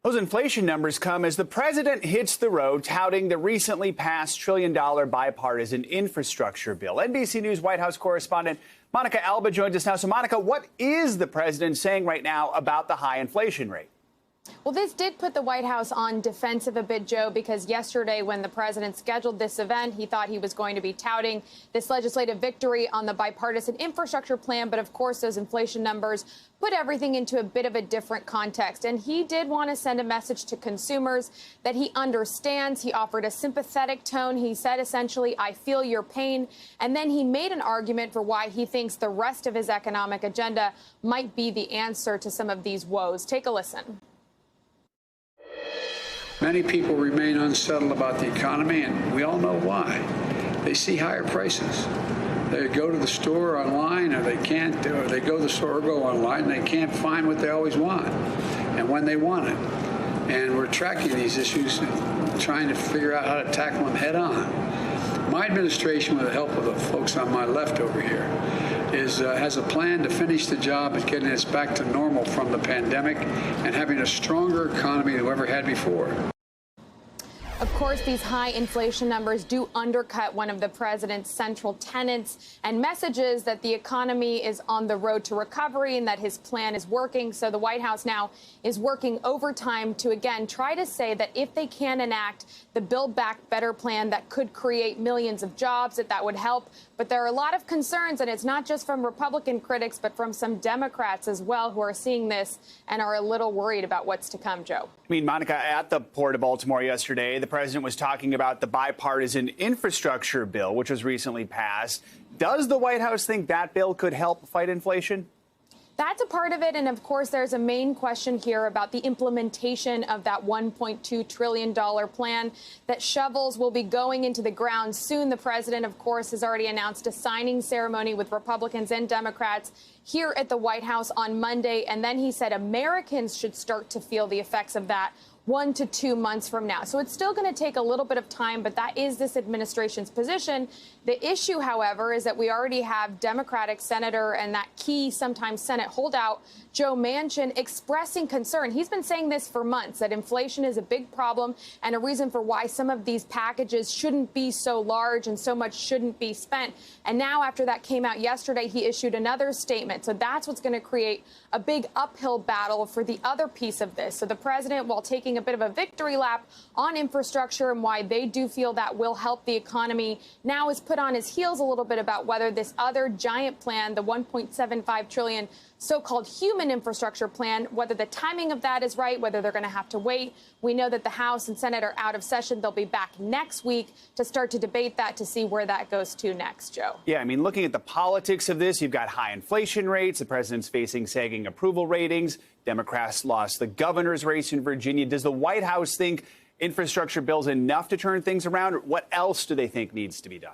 Those inflation numbers come as the president hits the road touting the recently passed trillion-dollar bipartisan infrastructure bill. NBC News White House correspondent Monica Alba joins us now. So, Monica, what is the president saying right now about the high inflation rate? Well, this did put the White House on defensive a bit, Joe, because yesterday when the president scheduled this event, he thought he was going to be touting this legislative victory on the bipartisan infrastructure plan. But of course, those inflation numbers put everything into a bit of a different context. And he did want to send a message to consumers that he understands. He offered a sympathetic tone. He said, essentially, I feel your pain. And then he made an argument for why he thinks the rest of his economic agenda might be the answer to some of these woes. Take a listen. Many people remain unsettled about the economy, and we all know why. They see higher prices. They go to the store online, or they can't, or they go to the store or go online, and they can't find what they always want and when they want it. And we're tracking these issues and trying to figure out how to tackle them head on. My administration, with the help of the folks on my left over here, has a plan to finish the job at getting us back to normal from the pandemic and having a stronger economy than we ever had before. Of course, these high inflation numbers do undercut one of the president's central tenets and messages that the economy is on the road to recovery and that his plan is working. So the White House now is working overtime to, again, try to say that if they can enact the Build Back Better plan that could create millions of jobs, that would help. But there are a lot of concerns, and it's not just from Republican critics, but from some Democrats as well who are seeing this and are a little worried about what's to come, Joe. I mean, Monica, at the Port of Baltimore yesterday, the president was talking about the bipartisan infrastructure bill, which was recently passed. Does the White House think that bill could help fight inflation? That's a part of it. And of course, there's a main question here about the implementation of that $1.2 trillion plan. That shovels will be going into the ground soon. The president, of course, has already announced a signing ceremony with Republicans and Democrats here at the White House on Monday. And then he said Americans should start to feel the effects of that 1 to 2 months from now. So it's still going to take a little bit of time, but that is this administration's position. The issue, however, is that we already have Democratic senator and that key, sometimes Senate holdout, Joe Manchin, expressing concern. He's been saying this for months, that inflation is a big problem and a reason for why some of these packages shouldn't be so large and so much shouldn't be spent. And now, after that came out yesterday, he issued another statement. So that's what's going to create a big uphill battle for the other piece of this. So the president, while taking a bit of a victory lap on infrastructure and why they do feel that will help the economy, now is put on his heels a little bit about whether this other giant plan, the $1.75 trillion so-called human infrastructure plan, whether the timing of that is right, whether they're going to have to wait. We know that the House and Senate are out of session. They'll be back next week to start to debate that, to see where that goes to next, Joe. Yeah, I mean, looking at the politics of this, you've got high inflation rates. The president's facing sagging approval ratings. Democrats lost the governor's race in Virginia. Does the White House think infrastructure bill's enough to turn things around? What else do they think needs to be done?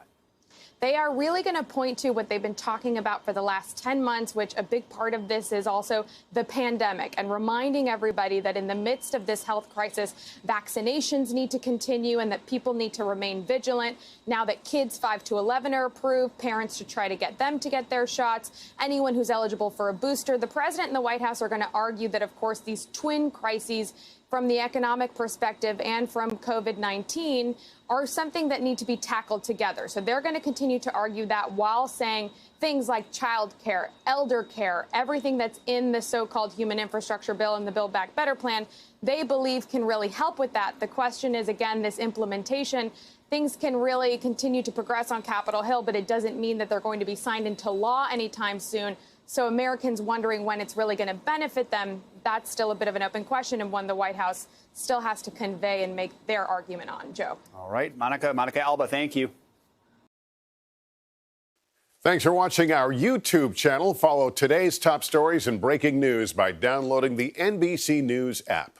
They are really going to point to what they've been talking about for the last 10 months, which a big part of this is also the pandemic, and reminding everybody that in the midst of this health crisis, vaccinations need to continue and that people need to remain vigilant. Now that kids 5 to 11 are approved, parents should try to get them to get their shots. Anyone who's eligible for a booster. The president and the White House are going to argue that, of course, these twin crises from the economic perspective and from COVID-19 are something that need to be tackled together. So they're going to continue to argue that while saying things like child care, elder care, everything that's in the so-called human infrastructure bill and the Build Back Better plan, they believe can really help with that. The question is, again, this implementation. Things can really continue to progress on Capitol Hill, but it doesn't mean that they're going to be signed into law anytime soon. So Americans wondering when it's really going to benefit them, that's still a bit of an open question and one the White House still has to convey and make their argument on, Joe. All right, Monica Alba, thank you. Thanks for watching our YouTube channel. Follow today's top stories and breaking news by downloading the NBC News app.